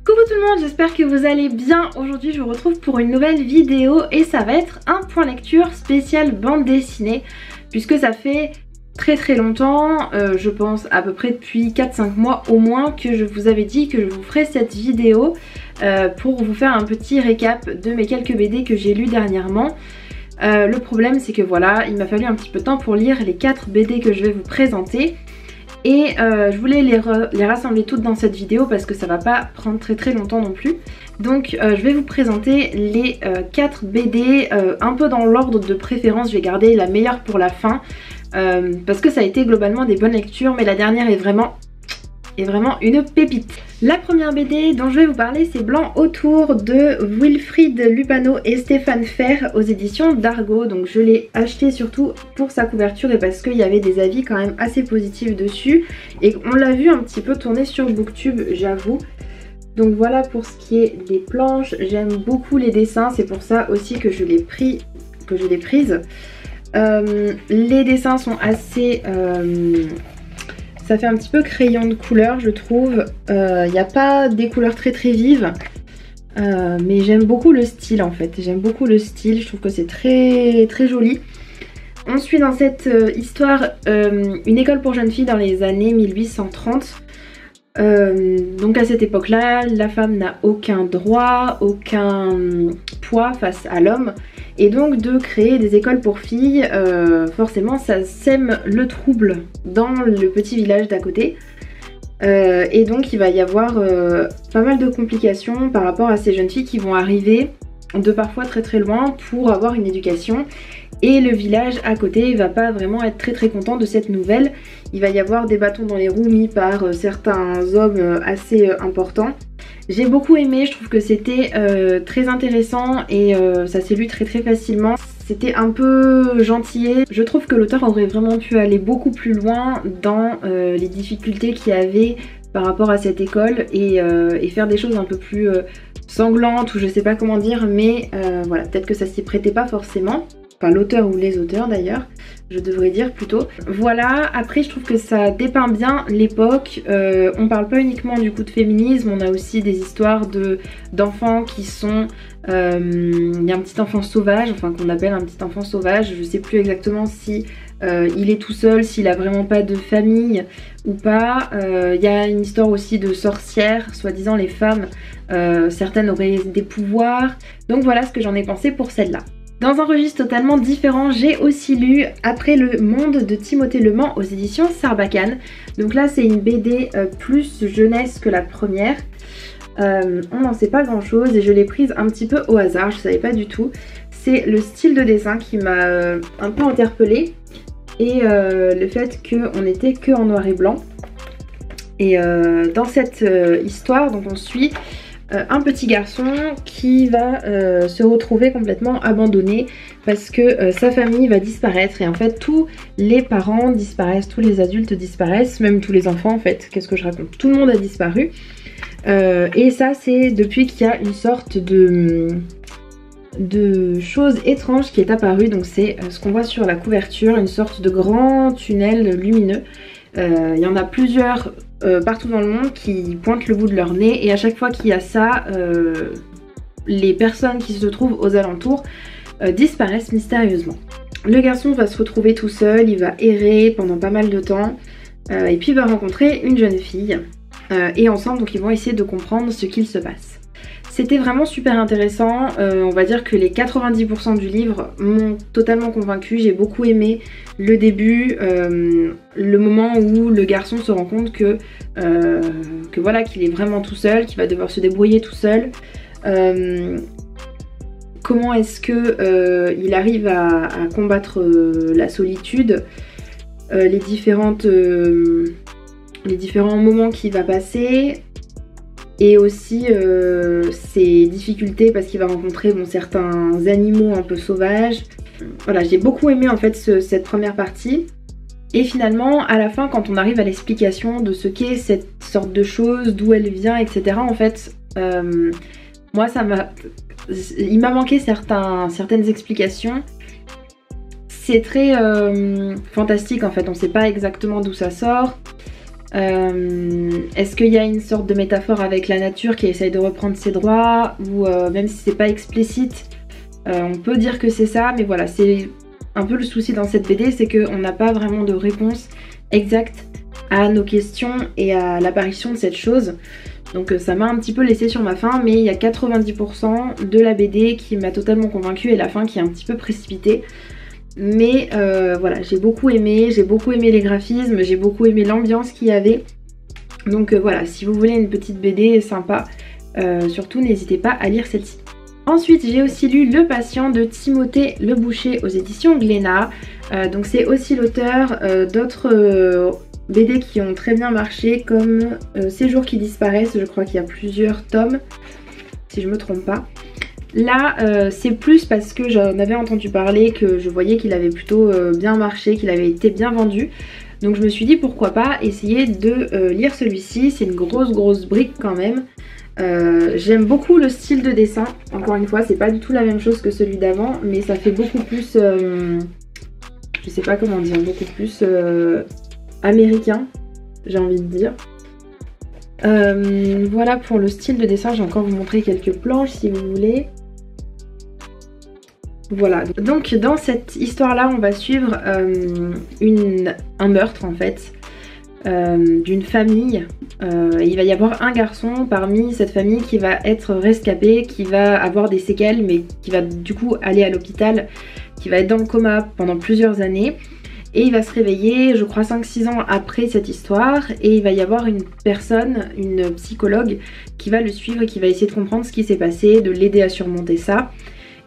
Coucou tout le monde, j'espère que vous allez bien. Aujourd'hui je vous retrouve pour une nouvelle vidéo et ça va être un point lecture spécial bande dessinée, puisque ça fait très longtemps, je pense à peu près depuis 4-5 mois au moins, que je vous avais dit que je vous ferais cette vidéo pour vous faire un petit récap de mes quelques BD que j'ai lus dernièrement. Le problème c'est que voilà, il m'a fallu un petit peu de temps pour lire les 4 BD que je vais vous présenter. Et je voulais les rassembler toutes dans cette vidéo parce que ça va pas prendre très longtemps non plus. Donc je vais vous présenter les 4 BD un peu dans l'ordre de préférence. Je vais garder la meilleure pour la fin parce que ça a été globalement des bonnes lectures, mais la dernière est vraiment une pépite. La première BD dont je vais vous parler, c'est Blanc autour de Wilfried Lupano et Stéphane Fer aux éditions d'Argo. Donc je l'ai acheté surtout pour sa couverture et parce qu'il y avait des avis quand même assez positifs dessus. Et on l'a vu un petit peu tourner sur Booktube, j'avoue. Donc voilà pour ce qui est des planches. J'aime beaucoup les dessins, c'est pour ça aussi que je l'ai prise. Les dessins sont assez... ça fait un petit peu crayon de couleur, je trouve. Il n'y a pas des couleurs très vives. Mais j'aime beaucoup le style en fait. J'aime beaucoup le style, je trouve que c'est très joli. On suit dans cette histoire une école pour jeunes filles dans les années 1830. Donc à cette époque-là, la femme n'a aucun droit, aucun poids face à l'homme. Et donc de créer des écoles pour filles, forcément ça sème le trouble dans le petit village d'à côté. Et donc il va y avoir pas mal de complications par rapport à ces jeunes filles qui vont arriver de parfois très loin pour avoir une éducation. Et le village à côté va pas vraiment être très content de cette nouvelle. Il va y avoir des bâtons dans les roues mis par certains hommes assez importants. J'ai beaucoup aimé, je trouve que c'était très intéressant et ça s'est lu très facilement. C'était un peu gentillet. Je trouve que l'auteur aurait vraiment pu aller beaucoup plus loin dans les difficultés qu'il y avait par rapport à cette école et faire des choses un peu plus sanglantes ou je sais pas comment dire, mais voilà, peut-être que ça s'y prêtait pas forcément. Enfin l'auteur ou les auteurs d'ailleurs, je devrais dire plutôt. Voilà, après je trouve que ça dépeint bien l'époque. On parle pas uniquement du coup de féminisme, on a aussi des histoires d'enfants qui sont... il y a un petit enfant sauvage, enfin qu'on appelle un petit enfant sauvage, je sais plus exactement si il est tout seul, s'il a vraiment pas de famille ou pas. Il y a une histoire aussi de sorcières, soi-disant les femmes, certaines auraient des pouvoirs. Donc voilà ce que j'en ai pensé pour celle-là. Dans un registre totalement différent, j'ai aussi lu Après le monde de Timothée Leman aux éditions Sarbacane. Donc là c'est une BD plus jeunesse que la première. On n'en sait pas grand chose et je l'ai prise un petit peu au hasard, je savais pas du tout. C'est le style de dessin qui m'a un peu interpellée et le fait qu'on n'était que en noir et blanc. Et dans cette histoire, donc on suit un petit garçon qui va se retrouver complètement abandonné parce que sa famille va disparaître et en fait tous les parents disparaissent, tous les adultes disparaissent, même tous les enfants en fait, qu'est-ce que je raconte, tout le monde a disparu et ça c'est depuis qu'il y a une sorte de chose étrange qui est apparue. Donc c'est ce qu'on voit sur la couverture, une sorte de grand tunnel lumineux. Il y en a plusieurs partout dans le monde qui pointent le bout de leur nez et à chaque fois qu'il y a ça, les personnes qui se trouvent aux alentours disparaissent mystérieusement. Le garçon va se retrouver tout seul, il va errer pendant pas mal de temps et puis il va rencontrer une jeune fille et ensemble donc ils vont essayer de comprendre ce qu'il se passe. C'était vraiment super intéressant, on va dire que les 90% du livre m'ont totalement convaincue. J'ai beaucoup aimé le début, le moment où le garçon se rend compte que voilà, qu'il est vraiment tout seul, qu'il va devoir se débrouiller tout seul. Comment est-ce que il arrive à combattre la solitude, les différents moments qu'il va passer. Et aussi ses difficultés parce qu'il va rencontrer certains animaux un peu sauvages. Voilà, j'ai beaucoup aimé en fait cette première partie. Et finalement, à la fin, quand on arrive à l'explication de ce qu'est cette sorte de chose, d'où elle vient, etc. En fait, moi il m'a manqué certaines explications. c'est très fantastique en fait, on sait pas exactement d'où ça sort. Est-ce qu'il y a une sorte de métaphore avec la nature qui essaye de reprendre ses droits, ou même si c'est pas explicite, on peut dire que c'est ça, mais voilà, c'est un peu le souci dans cette BD, c'est qu'on n'a pas vraiment de réponse exacte à nos questions et à l'apparition de cette chose. Donc ça m'a un petit peu laissé sur ma faim, mais il y a 90% de la BD qui m'a totalement convaincue et la fin qui est un petit peu précipitée. Mais voilà, j'ai beaucoup aimé les graphismes, j'ai beaucoup aimé l'ambiance qu'il y avait. Donc voilà, si vous voulez une petite BD sympa, surtout n'hésitez pas à lire celle-ci. Ensuite, j'ai aussi lu Le Patient de Timothée Le Boucher aux éditions Glénat. Donc c'est aussi l'auteur d'autres BD qui ont très bien marché, comme Ces jours qui disparaissent, je crois qu'il y a plusieurs tomes, si je me trompe pas. Là, c'est plus parce que j'en avais entendu parler, que je voyais qu'il avait plutôt bien marché, qu'il avait été bien vendu. Donc je me suis dit pourquoi pas essayer de lire celui-ci, c'est une grosse brique quand même. J'aime beaucoup le style de dessin, encore une fois c'est pas du tout la même chose que celui d'avant, mais ça fait beaucoup plus, je sais pas comment dire, beaucoup plus américain, j'ai envie de dire. Voilà pour le style de dessin, j'ai encore vous montrer quelques planches si vous voulez. Voilà, donc dans cette histoire là on va suivre un meurtre en fait d'une famille. Il va y avoir un garçon parmi cette famille qui va être rescapé, qui va avoir des séquelles mais qui va du coup aller à l'hôpital, qui va être dans le coma pendant plusieurs années. Et il va se réveiller, je crois 5-6 ans après cette histoire, et il va y avoir une personne, une psychologue, qui va le suivre et qui va essayer de comprendre ce qui s'est passé, de l'aider à surmonter ça,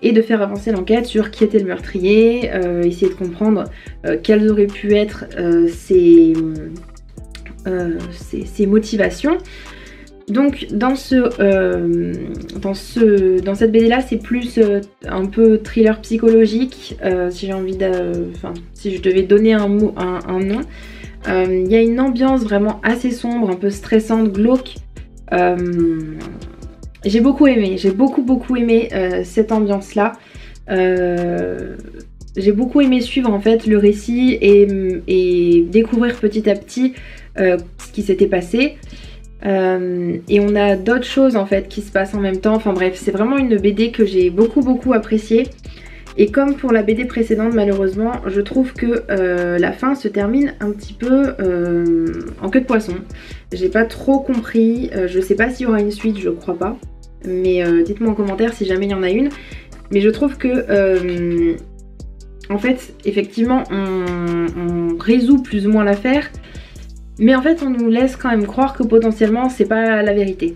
et de faire avancer l'enquête sur qui était le meurtrier, essayer de comprendre quelles auraient pu être ses motivations. Donc dans cette BD là c'est plus un peu thriller psychologique, si j'ai envie si je devais donner un nom. Il y a une ambiance vraiment assez sombre, un peu stressante, glauque. J'ai beaucoup aimé, j'ai beaucoup aimé cette ambiance là. J'ai beaucoup aimé suivre en fait le récit et découvrir petit à petit ce qui s'était passé. Et on a d'autres choses en fait qui se passent en même temps, enfin bref, c'est vraiment une BD que j'ai beaucoup appréciée. Et comme pour la BD précédente, malheureusement, je trouve que la fin se termine un petit peu en queue de poisson. J'ai pas trop compris, je sais pas s'il y aura une suite, je crois pas. Mais dites-moi en commentaire si jamais il y en a une. Mais je trouve que en fait, effectivement, on résout plus ou moins l'affaire. Mais en fait on nous laisse quand même croire que potentiellement c'est pas la vérité.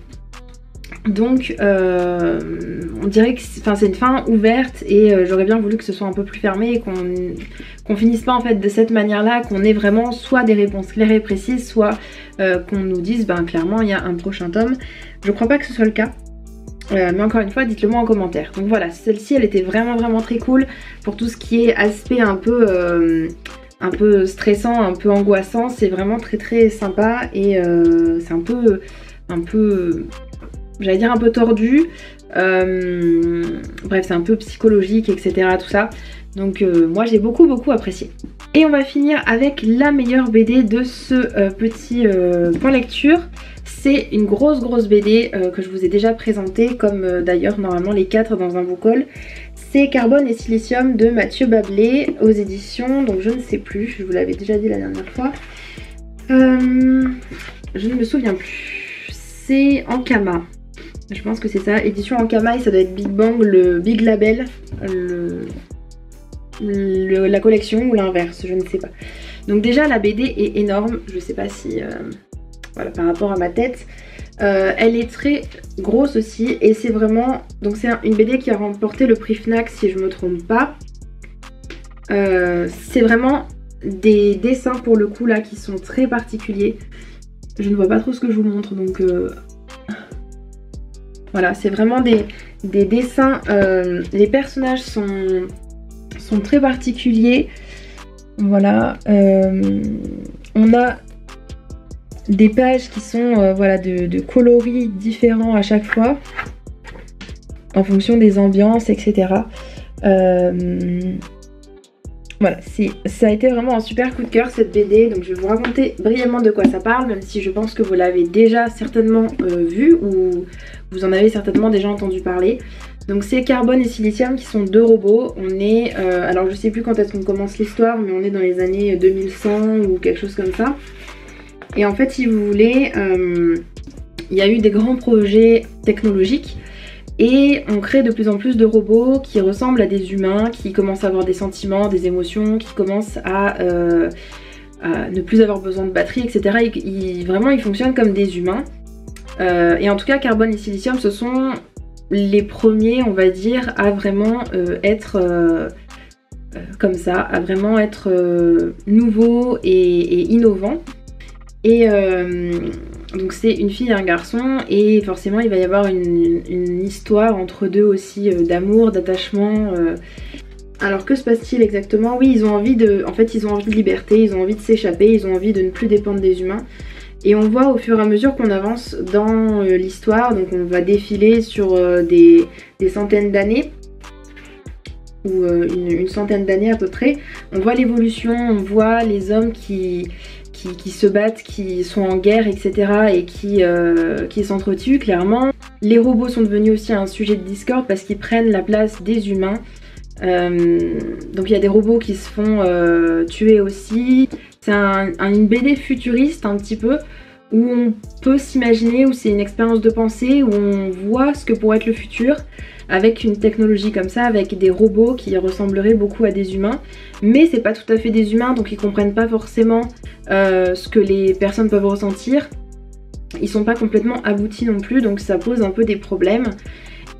Donc on dirait que c'est une fin ouverte et j'aurais bien voulu que ce soit un peu plus fermé et qu'on finisse pas en fait de cette manière là, qu'on ait vraiment soit des réponses claires et précises, soit qu'on nous dise clairement il y a un prochain tome. Je crois pas que ce soit le cas. Mais encore une fois dites-le moi en commentaire. Donc voilà, celle-ci elle était vraiment très cool pour tout ce qui est aspect un peu stressant, un peu angoissant, c'est vraiment très sympa et c'est un peu j'allais dire un peu tordu, bref c'est un peu psychologique etc tout ça, donc moi j'ai beaucoup apprécié. Et on va finir avec la meilleure BD de ce petit point lecture. C'est une grosse BD que je vous ai déjà présentée, comme d'ailleurs normalement les 4 dans un book haul. C'est Carbone et Silicium de Mathieu Bablé aux éditions, donc je ne sais plus, je vous l'avais déjà dit la dernière fois. Je ne me souviens plus. C'est Ankama. Je pense que c'est ça, édition Ankama, et ça doit être Big Bang, le Big Label, la collection ou l'inverse, je ne sais pas. Donc déjà la BD est énorme, je sais pas si... voilà, par rapport à ma tête. Elle est très grosse aussi et c'est vraiment... Donc c'est une BD qui a remporté le prix Fnac si je me trompe pas. C'est vraiment des dessins pour le coup là qui sont très particuliers. Je ne vois pas trop ce que je vous montre donc... Voilà, c'est vraiment des dessins... les personnages sont très particuliers. Voilà. On a... des pages qui sont voilà, de coloris différents à chaque fois en fonction des ambiances etc. Voilà, ça a été vraiment un super coup de cœur cette BD, donc je vais vous raconter brièvement de quoi ça parle, même si je pense que vous l'avez déjà certainement vu ou vous en avez certainement déjà entendu parler. Donc c'est Carbone et Silicium qui sont deux robots. On est, alors je sais plus quand est-ce qu'on commence l'histoire, mais on est dans les années 2100 ou quelque chose comme ça. Et en fait, si vous voulez, il y a eu des grands projets technologiques. Et on crée de plus en plus de robots qui ressemblent à des humains, qui commencent à avoir des sentiments, des émotions, qui commencent à ne plus avoir besoin de batterie, etc. Vraiment, ils fonctionnent comme des humains. Et en tout cas, Carbone et Silicium, ce sont les premiers, on va dire, à vraiment être comme ça, à vraiment être nouveaux et innovants. Et donc c'est une fille et un garçon et forcément il va y avoir une histoire entre deux aussi d'amour, d'attachement. Alors que se passe-t-il exactement? Oui, ils ont envie de liberté, ils ont envie de s'échapper, ils ont envie de ne plus dépendre des humains. Et on voit au fur et à mesure qu'on avance dans l'histoire, donc on va défiler sur des centaines d'années, ou une centaine d'années à peu près. On voit l'évolution, on voit les hommes qui se battent, qui sont en guerre, etc. et qui s'entretuent clairement. Les robots sont devenus aussi un sujet de discorde parce qu'ils prennent la place des humains. Donc il y a des robots qui se font tuer aussi. C'est une BD futuriste un petit peu, où on peut s'imaginer, où c'est une expérience de pensée, où on voit ce que pourrait être le futur avec une technologie comme ça, avec des robots qui ressembleraient beaucoup à des humains, mais c'est pas tout à fait des humains, donc ils comprennent pas forcément ce que les personnes peuvent ressentir. Ils sont pas complètement aboutis non plus, donc ça pose un peu des problèmes.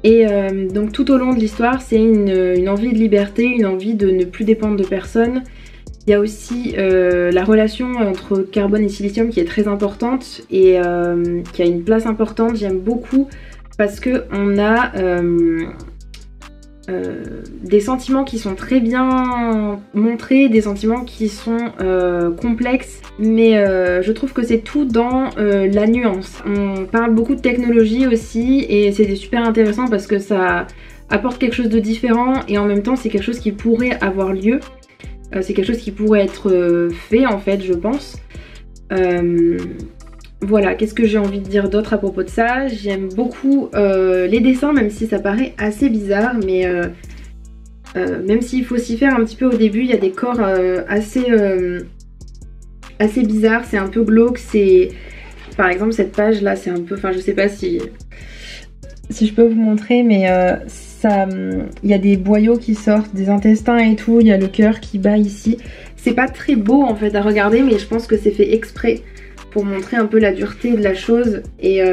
Et donc tout au long de l'histoire, c'est une envie de liberté, une envie de ne plus dépendre de personne. Il y a aussi la relation entre Carbone et Silicium qui est très importante et qui a une place importante. J'aime beaucoup parce que on a des sentiments qui sont très bien montrés, des sentiments qui sont complexes, mais je trouve que c'est tout dans la nuance. On parle beaucoup de technologie aussi et c'est super intéressant parce que ça apporte quelque chose de différent et en même temps c'est quelque chose qui pourrait avoir lieu. C'est quelque chose qui pourrait être fait en fait, je pense. Voilà, qu'est-ce que j'ai envie de dire d'autre à propos de ça? J'aime beaucoup les dessins, même si ça paraît assez bizarre, mais même s'il faut s'y faire un petit peu au début, il y a des corps assez bizarres, c'est un peu glauque. Par exemple cette page là, c'est un peu, enfin je sais pas si je peux vous montrer, mais il y a des boyaux qui sortent, des intestins et tout, il y a le cœur qui bat ici. C'est pas très beau en fait à regarder, mais je pense que c'est fait exprès pour montrer un peu la dureté de la chose. Et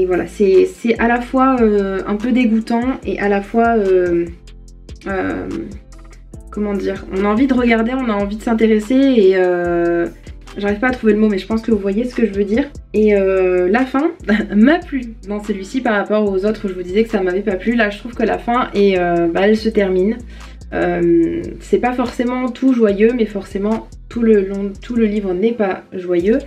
voilà, c'est à la fois un peu dégoûtant et à la fois... comment dire? On a envie de regarder, on a envie de s'intéresser et... j'arrive pas à trouver le mot, mais je pense que vous voyez ce que je veux dire. Et la fin m'a plu dans celui-ci par rapport aux autres où je vous disais que ça m'avait pas plu. Là, je trouve que la fin, elle se termine. C'est pas forcément tout joyeux, mais forcément tout le livre n'est pas joyeux.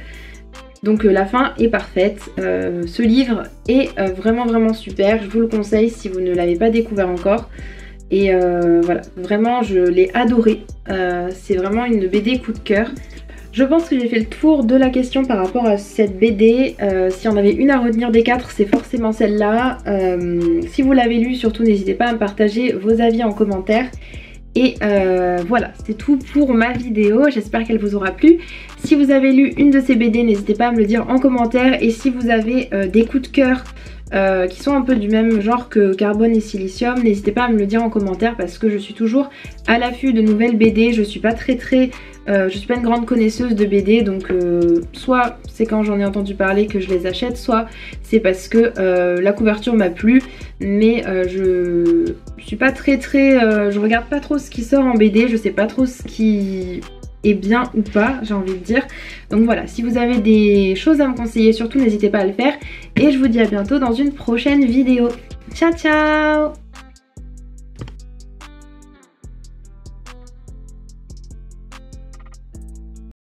Donc la fin est parfaite. Ce livre est vraiment super. Je vous le conseille si vous ne l'avez pas découvert encore. Et voilà, vraiment je l'ai adoré. C'est vraiment une BD coup de cœur. Je pense que j'ai fait le tour de la question par rapport à cette BD. Si on avait une à retenir des 4, c'est forcément celle-là. Si vous l'avez lu, surtout n'hésitez pas à me partager vos avis en commentaire. Et voilà, c'est tout pour ma vidéo. J'espère qu'elle vous aura plu. Si vous avez lu une de ces BD, n'hésitez pas à me le dire en commentaire. Et si vous avez des coups de cœur qui sont un peu du même genre que Carbone et Silicium, n'hésitez pas à me le dire en commentaire parce que je suis toujours à l'affût de nouvelles BD. Je suis pas je suis pas une grande connaisseuse de BD, donc soit c'est quand j'en ai entendu parler que je les achète, soit c'est parce que la couverture m'a plu, mais je suis pas je regarde pas trop ce qui sort en BD, je sais pas trop ce qui est bien ou pas, j'ai envie de dire. Donc voilà, si vous avez des choses à me conseiller, surtout n'hésitez pas à le faire, et je vous dis à bientôt dans une prochaine vidéo. Ciao ciao!